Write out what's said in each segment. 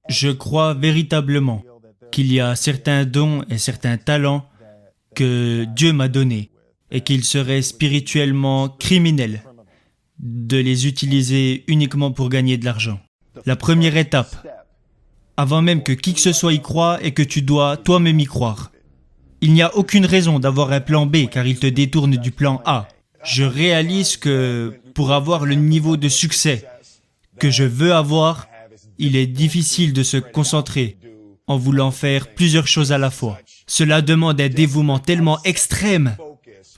Je crois véritablement qu'il y a certains dons et certains talents que Dieu m'a donnés et qu'il serait spirituellement criminel de les utiliser uniquement pour gagner de l'argent. La première étape, avant même que qui que ce soit y croie, est que tu dois toi-même y croire. Il n'y a aucune raison d'avoir un plan B car il te détourne du plan A. Je réalise que pour avoir le niveau de succès que je veux avoir, il est difficile de se concentrer en voulant faire plusieurs choses à la fois. Cela demande un dévouement tellement extrême.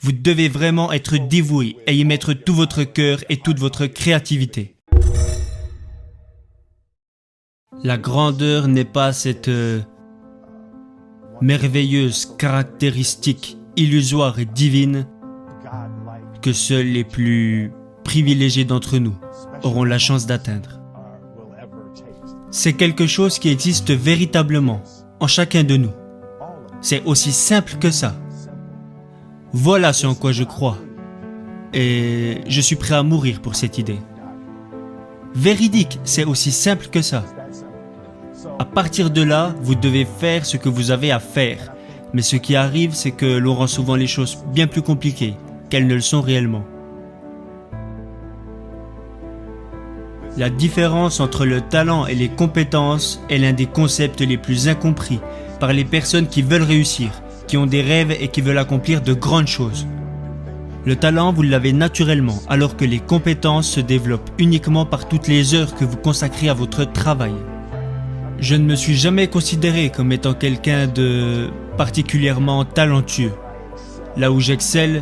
Vous devez vraiment être dévoué et y mettre tout votre cœur et toute votre créativité. La grandeur n'est pas cette merveilleuse caractéristique illusoire et divine que seuls les plus privilégiés d'entre nous auront la chance d'atteindre. C'est quelque chose qui existe véritablement en chacun de nous. C'est aussi simple que ça. Voilà ce en quoi je crois. Et je suis prêt à mourir pour cette idée. Véridique, c'est aussi simple que ça. À partir de là, vous devez faire ce que vous avez à faire. Mais ce qui arrive, c'est que l'on rend souvent les choses bien plus compliquées qu'elles ne le sont réellement. La différence entre le talent et les compétences est l'un des concepts les plus incompris par les personnes qui veulent réussir, qui ont des rêves et qui veulent accomplir de grandes choses. Le talent, vous l'avez naturellement, alors que les compétences se développent uniquement par toutes les heures que vous consacrez à votre travail. Je ne me suis jamais considéré comme étant quelqu'un de particulièrement talentueux. Là où j'excelle,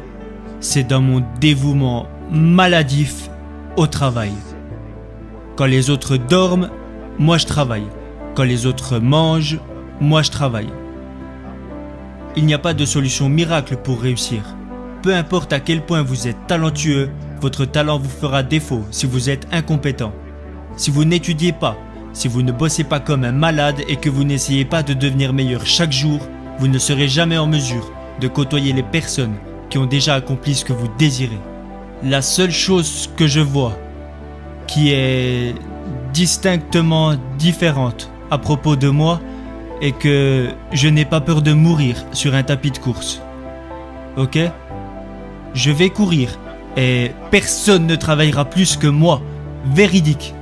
c'est dans mon dévouement maladif au travail. Quand les autres dorment, moi je travaille. Quand les autres mangent, moi je travaille. Il n'y a pas de solution miracle pour réussir. Peu importe à quel point vous êtes talentueux, votre talent vous fera défaut si vous êtes incompétent. Si vous n'étudiez pas, si vous ne bossez pas comme un malade et que vous n'essayez pas de devenir meilleur chaque jour, vous ne serez jamais en mesure de côtoyer les personnes qui ont déjà accompli ce que vous désirez. La seule chose que je vois qui est distinctement différente à propos de moi est que je n'ai pas peur de mourir sur un tapis de course. Ok ? Je vais courir et personne ne travaillera plus que moi. Véridique.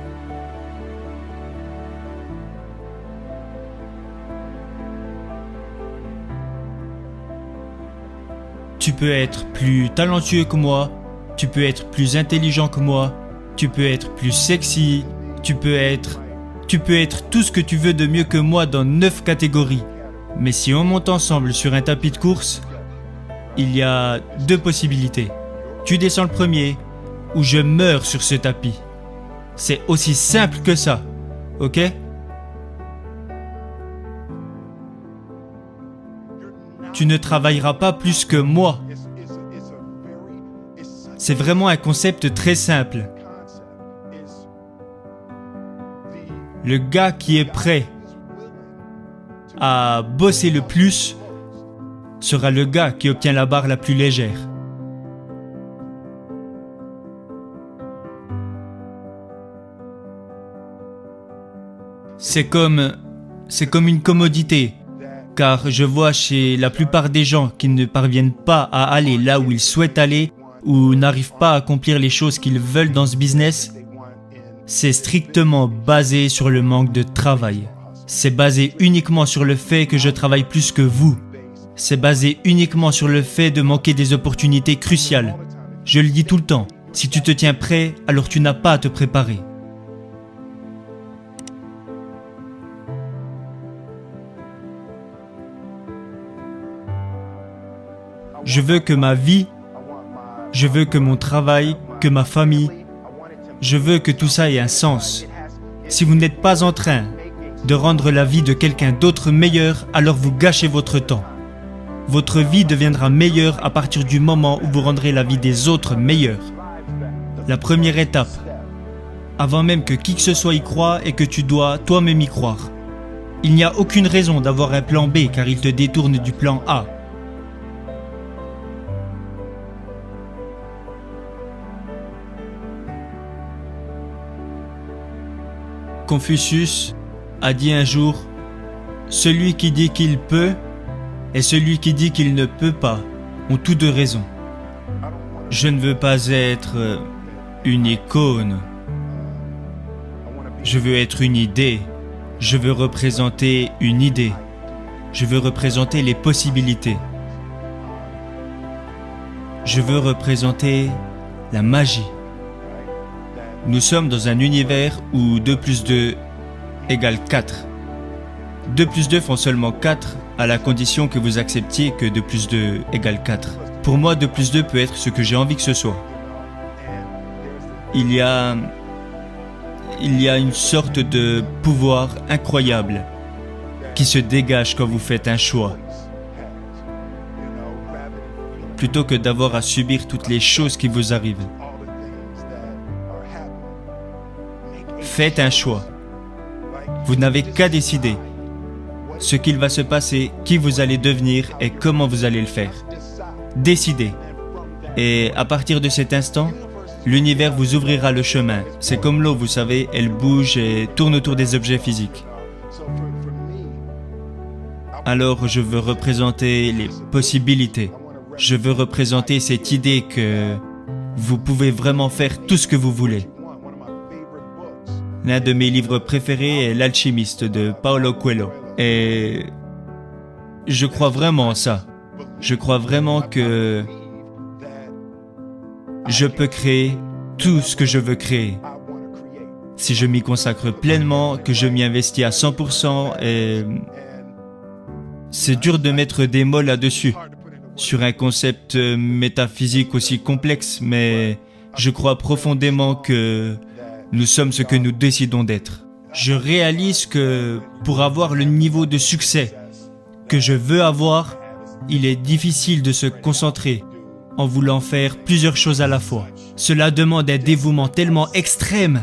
Tu peux être plus talentueux que moi, tu peux être plus intelligent que moi, tu peux être plus sexy, tu peux être tout ce que tu veux de mieux que moi dans 9 catégories. Mais si on monte ensemble sur un tapis de course, il y a 2 possibilités. Tu descends le premier, ou je meurs sur ce tapis. C'est aussi simple que ça, ok ? Tu ne travailleras pas plus que moi. C'est vraiment un concept très simple. Le gars qui est prêt à bosser le plus sera le gars qui obtient la barre la plus légère. C'est comme une commodité. Car je vois chez la plupart des gens qui ne parviennent pas à aller là où ils souhaitent aller ou n'arrivent pas à accomplir les choses qu'ils veulent dans ce business, c'est strictement basé sur le manque de travail. C'est basé uniquement sur le fait que je travaille plus que vous. C'est basé uniquement sur le fait de manquer des opportunités cruciales. Je le dis tout le temps, si tu te tiens prêt, alors tu n'as pas à te préparer. Je veux que ma vie, je veux que mon travail, que ma famille, je veux que tout ça ait un sens. Si vous n'êtes pas en train de rendre la vie de quelqu'un d'autre meilleure, alors vous gâchez votre temps. Votre vie deviendra meilleure à partir du moment où vous rendrez la vie des autres meilleure. La première étape, avant même que qui que ce soit y croie, est que tu dois toi-même y croire. Il n'y a aucune raison d'avoir un plan B car il te détourne du plan A. Confucius a dit un jour, « Celui qui dit qu'il peut et celui qui dit qu'il ne peut pas ont tous deux raison. Je ne veux pas être une icône. Je veux être une idée. Je veux représenter une idée. Je veux représenter les possibilités. Je veux représenter la magie. Nous sommes dans un univers où 2 plus 2 égale 4. 2 plus 2 font seulement 4 à la condition que vous acceptiez que 2 plus 2 égale 4. Pour moi, 2 plus 2 peut être ce que j'ai envie que ce soit. Il y a une sorte de pouvoir incroyable qui se dégage quand vous faites un choix. Plutôt que d'avoir à subir toutes les choses qui vous arrivent. Faites un choix. Vous n'avez qu'à décider ce qu'il va se passer, qui vous allez devenir et comment vous allez le faire. Décidez. Et à partir de cet instant, l'univers vous ouvrira le chemin. C'est comme l'eau, vous savez, elle bouge et tourne autour des objets physiques. Alors je veux représenter les possibilités. Je veux représenter cette idée que vous pouvez vraiment faire tout ce que vous voulez. L'un de mes livres préférés est L'Alchimiste de Paulo Coelho. Et je crois vraiment en ça. Je crois vraiment que je peux créer tout ce que je veux créer. Si je m'y consacre pleinement, que je m'y investis à 100%, et c'est dur de mettre des mots là-dessus, sur un concept métaphysique aussi complexe, mais je crois profondément que nous sommes ce que nous décidons d'être. Je réalise que pour avoir le niveau de succès que je veux avoir, il est difficile de se concentrer en voulant faire plusieurs choses à la fois. Cela demande un dévouement tellement extrême.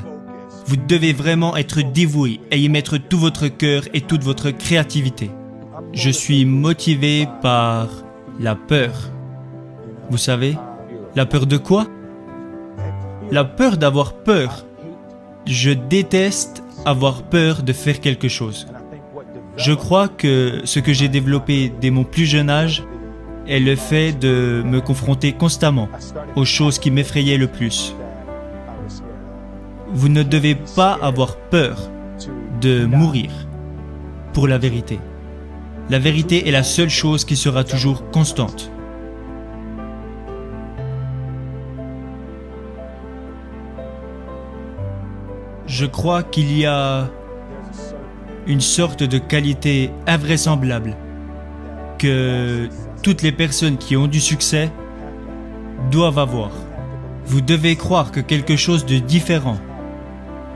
Vous devez vraiment être dévoué et y mettre tout votre cœur et toute votre créativité. Je suis motivé par la peur. Vous savez, la peur de quoi? La peur d'avoir peur. Je déteste avoir peur de faire quelque chose. Je crois que ce que j'ai développé dès mon plus jeune âge est le fait de me confronter constamment aux choses qui m'effrayaient le plus. Vous ne devez pas avoir peur de mourir pour la vérité. La vérité est la seule chose qui sera toujours constante. Je crois qu'il y a une sorte de qualité invraisemblable que toutes les personnes qui ont du succès doivent avoir. Vous devez croire que quelque chose de différent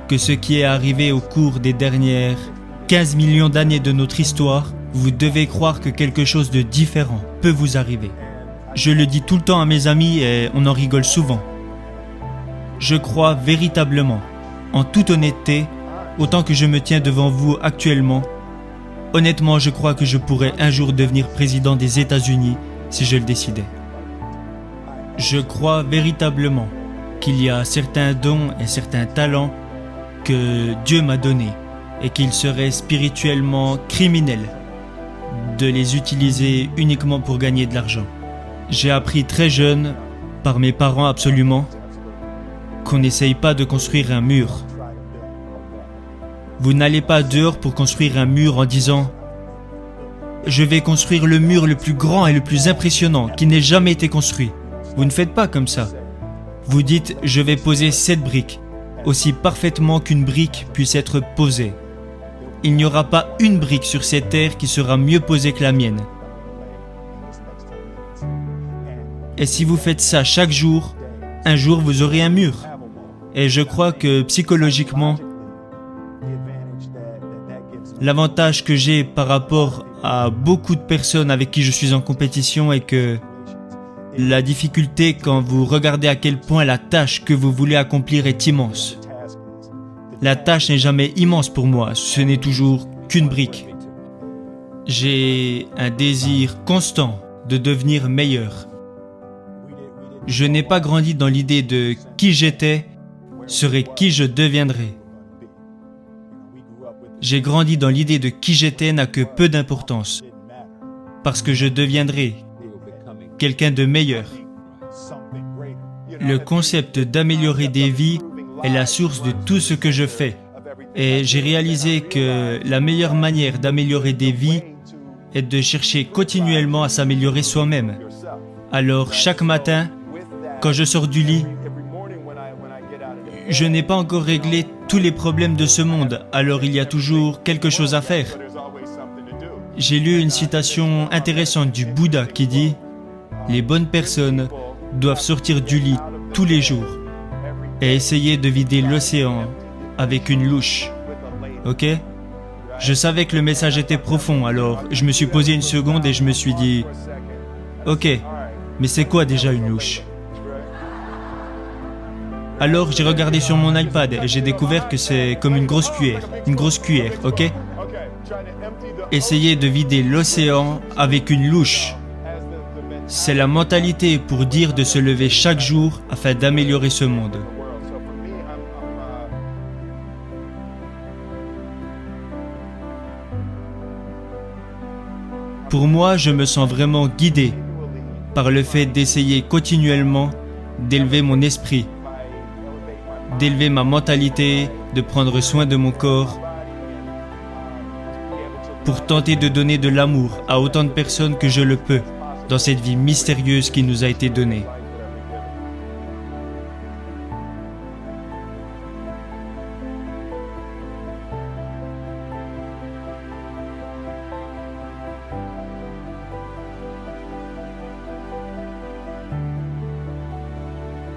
que ce qui est arrivé au cours des dernières 15 millions d'années de notre histoire, vous devez croire que quelque chose de différent peut vous arriver. Je le dis tout le temps à mes amis et on en rigole souvent. Je crois véritablement, en toute honnêteté, autant que je me tiens devant vous actuellement, honnêtement, je crois que je pourrais un jour devenir président des États-Unis si je le décidais. Je crois véritablement qu'il y a certains dons et certains talents que Dieu m'a donnés et qu'il serait spirituellement criminel de les utiliser uniquement pour gagner de l'argent. J'ai appris très jeune, par mes parents absolument, qu'on n'essaye pas de construire un mur. Vous n'allez pas dehors pour construire un mur en disant « Je vais construire le mur le plus grand et le plus impressionnant qui n'ait jamais été construit ». Vous ne faites pas comme ça. Vous dites « Je vais poser cette brique » aussi parfaitement qu'une brique puisse être posée. Il n'y aura pas une brique sur cette terre qui sera mieux posée que la mienne. Et si vous faites ça chaque jour, un jour vous aurez un mur. Et je crois que psychologiquement, l'avantage que j'ai par rapport à beaucoup de personnes avec qui je suis en compétition est que la difficulté quand vous regardez à quel point la tâche que vous voulez accomplir est immense. La tâche n'est jamais immense pour moi, ce n'est toujours qu'une brique. J'ai un désir constant de devenir meilleur. Je n'ai pas grandi dans l'idée de qui j'étais serait qui je deviendrais. J'ai grandi dans l'idée de qui j'étais n'a que peu d'importance, parce que je deviendrai quelqu'un de meilleur. Le concept d'améliorer des vies est la source de tout ce que je fais. Et j'ai réalisé que la meilleure manière d'améliorer des vies est de chercher continuellement à s'améliorer soi-même. Alors chaque matin, quand je sors du lit, je n'ai pas encore réglé tous les problèmes de ce monde, alors il y a toujours quelque chose à faire. J'ai lu une citation intéressante du Bouddha qui dit « Les bonnes personnes doivent sortir du lit tous les jours et essayer de vider l'océan avec une louche. » Ok ? Je savais que le message était profond, alors je me suis posé une seconde et je me suis dit « Ok, mais c'est quoi déjà une louche ?» Alors j'ai regardé sur mon iPad et j'ai découvert que c'est comme une grosse cuillère, ok ? Essayer de vider l'océan avec une louche. C'est la mentalité pour dire de se lever chaque jour afin d'améliorer ce monde. Pour moi, je me sens vraiment guidé par le fait d'essayer continuellement d'élever mon esprit, d'élever ma mentalité, de prendre soin de mon corps, pour tenter de donner de l'amour à autant de personnes que je le peux dans cette vie mystérieuse qui nous a été donnée.